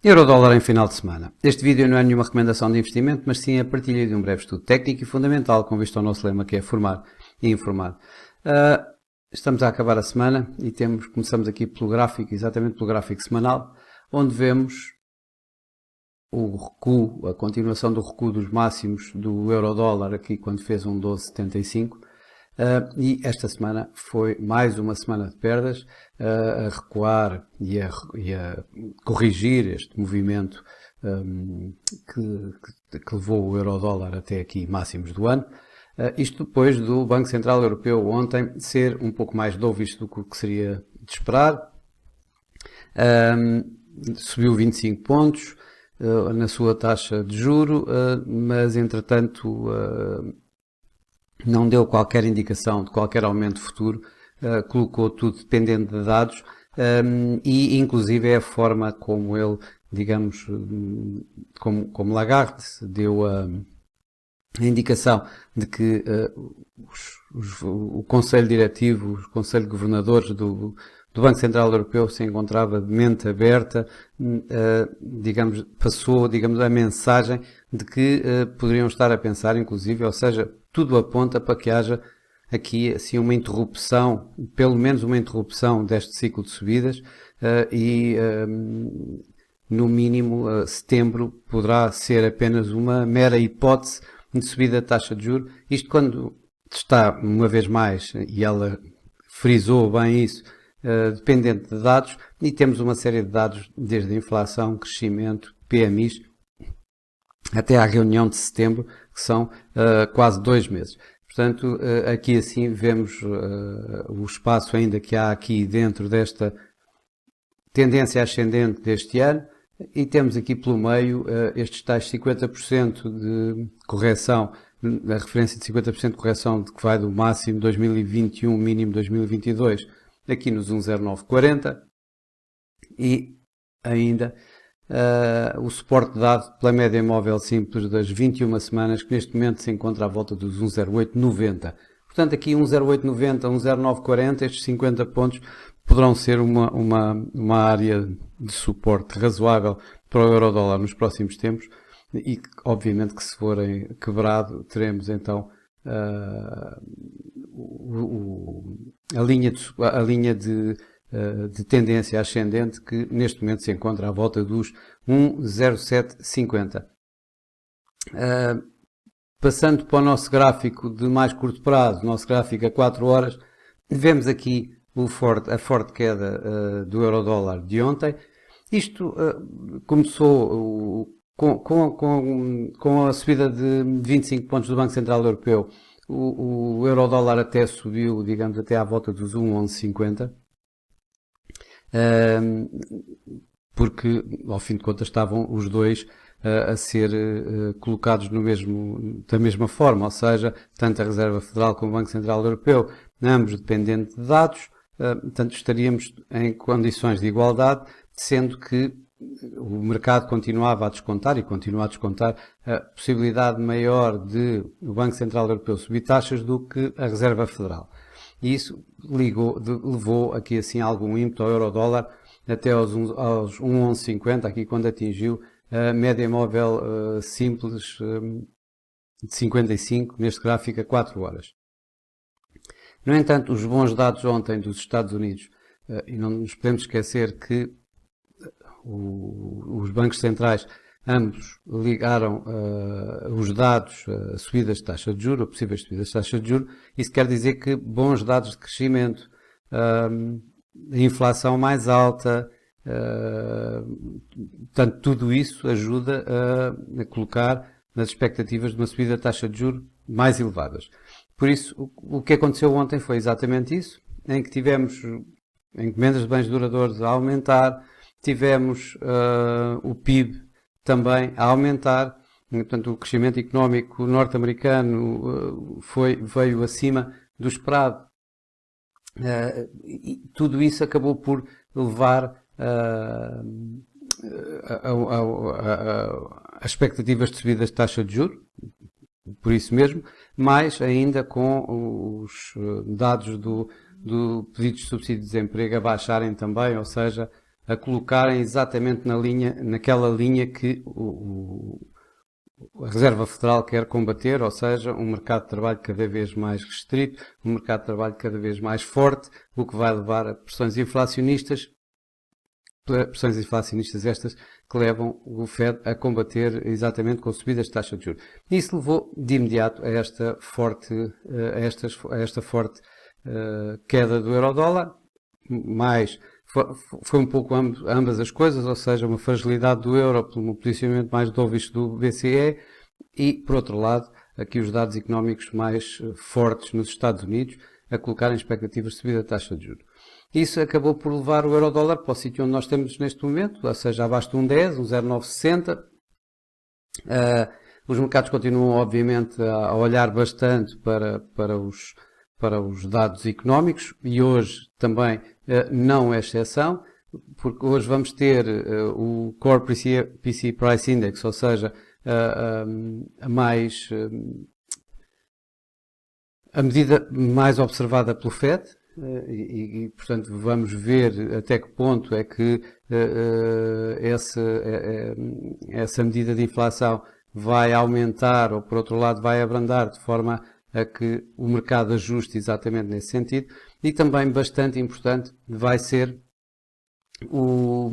Eurodólar em final de semana. Este vídeo não é nenhuma recomendação de investimento, mas sim a partilha de um breve estudo técnico e fundamental com vista ao nosso lema, que é formar e informar. Estamos a acabar a semana e começamos aqui pelo gráfico, exatamente pelo gráfico semanal, onde vemos o recuo, a continuação do recuo dos máximos do Eurodólar aqui quando fez um 12,75. E esta semana foi mais uma semana de perdas, a recuar e a corrigir este movimento que levou o Eurodólar até aqui máximos do ano. Isto depois do Banco Central Europeu ontem ser um pouco mais dovish do que seria de esperar. Subiu 25 pontos na sua taxa de juro, mas entretanto não deu qualquer indicação de qualquer aumento futuro, colocou tudo dependente de dados e inclusive é a forma como ele, digamos, como Lagarde deu a indicação de que o Conselho Diretivo, o Conselho de Governadores do Banco Central Europeu se encontrava de mente aberta, passou a mensagem de que poderiam estar a pensar, inclusive, ou seja, tudo aponta para que haja aqui assim uma interrupção, pelo menos uma interrupção deste ciclo de subidas e no mínimo setembro poderá ser apenas uma mera hipótese de subida da taxa de juros. Isto quando está, uma vez mais, e ela frisou bem isso, dependente de dados, e temos uma série de dados desde a inflação, crescimento, PMIs, até à reunião de setembro, que são quase 2 meses. Portanto, aqui assim vemos o espaço ainda que há aqui dentro desta tendência ascendente deste ano, e temos aqui pelo meio estes tais 50% de correção, a referência de 50% de correção de que vai do máximo 2021, mínimo 2022, aqui nos 1,0940, e ainda o suporte dado pela média móvel simples das 21 semanas, que neste momento se encontra à volta dos 1,0890. Portanto, aqui 1,0890, 1,0940, estes 50 pontos poderão ser uma área de suporte razoável para o Eurodólar nos próximos tempos e, obviamente, que se forem quebrado, teremos então a linha de tendência ascendente que neste momento se encontra à volta dos 1,0750. Passando para o nosso gráfico de mais curto prazo, nosso gráfico a 4 horas, vemos aqui a forte queda do Eurodólar de ontem. Isto começou com a subida de 25 pontos do Banco Central Europeu. O Eurodólar até subiu, digamos, até à volta dos 1,1150. Porque, ao fim de contas, estavam os dois a ser colocados da mesma forma, ou seja, tanto a Reserva Federal como o Banco Central Europeu, ambos dependentes de dados, portanto estaríamos em condições de igualdade, sendo que o mercado continuava a descontar e continua a descontar a possibilidade maior de o Banco Central Europeu subir taxas do que a Reserva Federal. E isso levou aqui assim algum ímpeto ao Eurodólar até aos 1,1150, aqui quando atingiu a média móvel simples de 55, neste gráfico a 4 horas. No entanto, os bons dados ontem dos Estados Unidos, e não nos podemos esquecer que os bancos centrais ambos ligaram os dados a subidas de taxa de juros, a possíveis subidas de taxa de juros. Isso quer dizer que bons dados de crescimento, a inflação mais alta, portanto, tudo isso ajuda a colocar nas expectativas de uma subida de taxa de juros mais elevadas. Por isso, o que aconteceu ontem foi exatamente isso, em que tivemos encomendas de bens duradouros a aumentar, tivemos o PIB também a aumentar, portanto o crescimento económico norte-americano veio acima do esperado. E tudo isso acabou por levar a expectativas de subidas de taxa de juros, por isso mesmo, mais ainda com os dados do pedidos de subsídio de desemprego a baixarem também, ou seja, a colocarem exatamente naquela linha que a Reserva Federal quer combater, ou seja, um mercado de trabalho cada vez mais restrito, um mercado de trabalho cada vez mais forte, o que vai levar a pressões inflacionistas estas que levam o Fed a combater exatamente com subidas de taxa de juros. Isso levou de imediato a esta forte queda do euro-dólar, mas foi um pouco ambas as coisas, ou seja, uma fragilidade do euro pelo posicionamento mais dovish do BCE e, por outro lado, aqui os dados económicos mais fortes nos Estados Unidos a colocarem expectativas de subida da taxa de juros. Isso acabou por levar o euro-dólar para o sítio onde nós estamos neste momento, ou seja, abaixo de 1,10, 1,0960. Os mercados continuam, obviamente, a olhar bastante para os dados económicos e hoje também não é exceção, porque hoje vamos ter o Core PC Price Index, ou seja, a medida mais observada pelo FED, portanto vamos ver até que ponto é que essa medida de inflação vai aumentar ou, por outro lado, vai abrandar de forma a que o mercado ajuste exatamente nesse sentido. E também bastante importante vai ser o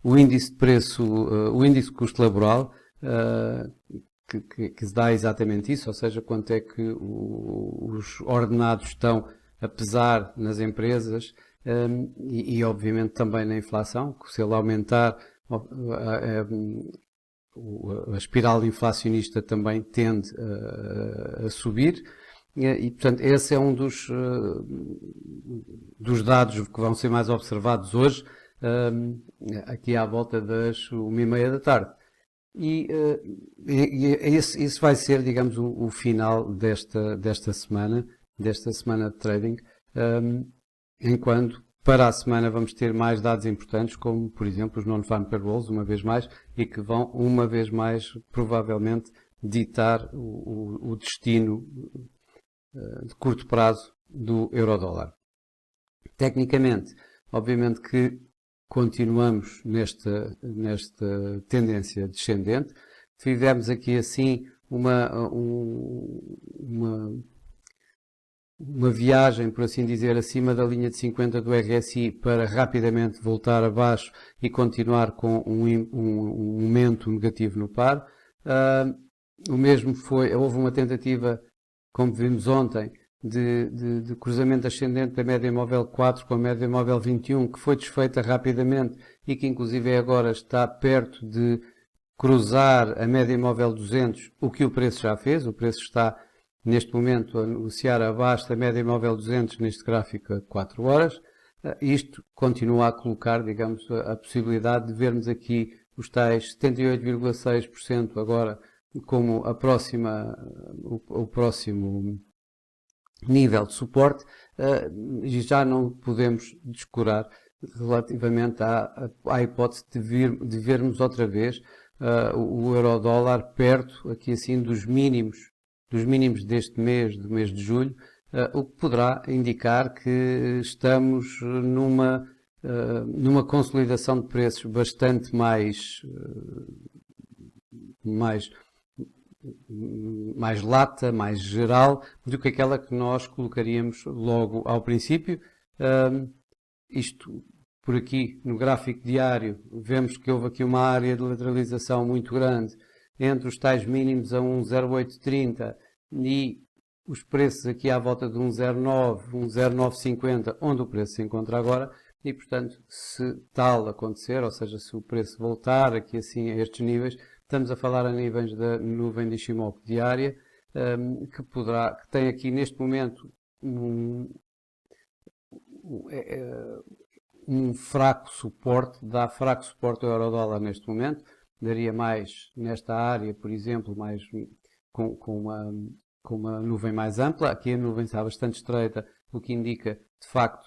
índice de preço, o índice de custo laboral, que se dá exatamente isso, ou seja, quanto é que os ordenados estão a pesar nas empresas e obviamente também na inflação, que se ele aumentar a espiral inflacionista também tende a subir e portanto esse é um dos dados que vão ser mais observados hoje aqui à volta das 1h30 da tarde. E esse vai ser, digamos, o final desta semana de trading, enquanto para a semana vamos ter mais dados importantes, como, por exemplo, os non-farm payrolls, uma vez mais, e que vão, uma vez mais, provavelmente, ditar o destino de curto prazo do euro-dólar. Tecnicamente, obviamente que continuamos nesta tendência descendente. Tivemos aqui assim uma viagem, por assim dizer, acima da linha de 50 do RSI para rapidamente voltar abaixo e continuar com um momento negativo no par. O mesmo houve uma tentativa, como vimos ontem, de cruzamento ascendente da média móvel 4 com a média móvel 21, que foi desfeita rapidamente e que inclusive agora está perto de cruzar a média móvel 200, o que o preço já fez. O preço está neste momento a negociar abaixo da média móvel 200 neste gráfico a 4 horas. Isto continua a colocar, digamos, a possibilidade de vermos aqui os tais 78,6% agora como o próximo nível de suporte, e já não podemos descurar relativamente à hipótese de vermos outra vez o euro-dólar perto, aqui assim, dos mínimos deste mês, do mês de julho, o que poderá indicar que estamos numa consolidação de preços bastante mais lata, mais geral, do que aquela que nós colocaríamos logo ao princípio. Isto por aqui no gráfico diário, vemos que houve aqui uma área de lateralização muito grande entre os tais mínimos a 1,0830 e os preços aqui à volta de 1,09, 1,0950, onde o preço se encontra agora. E, portanto, se tal acontecer, ou seja, se o preço voltar aqui assim a estes níveis, estamos a falar a níveis da nuvem de Ishimoku diária, que tem aqui neste momento um fraco suporte, dá fraco suporte ao euro-dólar neste momento, daria mais nesta área, por exemplo, mais com uma nuvem mais ampla. Aqui a nuvem está bastante estreita, o que indica, de facto,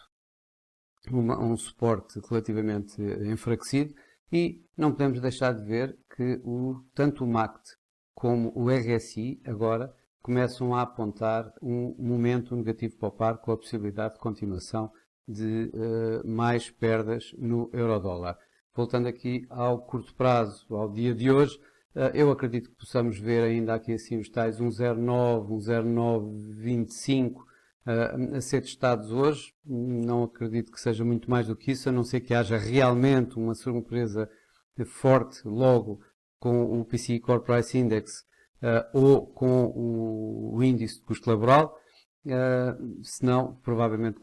um suporte relativamente enfraquecido. E não podemos deixar de ver que tanto o MACD como o RSI agora começam a apontar um momento negativo para o par, com a possibilidade de continuação de mais perdas no euro-dólar. Voltando aqui ao curto prazo, ao dia de hoje, eu acredito que possamos ver ainda aqui assim os tais 1,09, 1,0925 a ser testados hoje. Não acredito que seja muito mais do que isso, a não ser que haja realmente uma surpresa forte logo com o PCE Core Price Index ou com o índice de custo laboral. Senão, provavelmente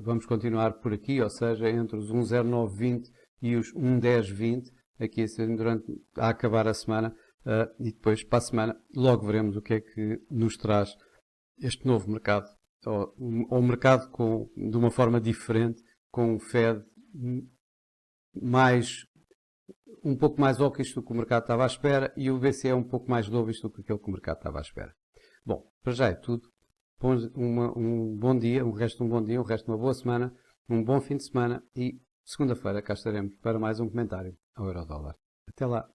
vamos continuar por aqui, ou seja, entre os 1,0920 e os 1,1020, aqui assim a acabar a semana, e depois para a semana logo veremos o que é que nos traz este novo mercado, ou o mercado de uma forma diferente, com o Fed um pouco mais hawkish do que o mercado estava à espera e o BCE um pouco mais dovish do que aquilo que o mercado estava à espera. Bom, para já é tudo. Um bom dia, um resto de um bom dia, um resto de uma boa semana, um bom fim de semana e segunda-feira cá estaremos para mais um comentário ao Eurodólar. Até lá!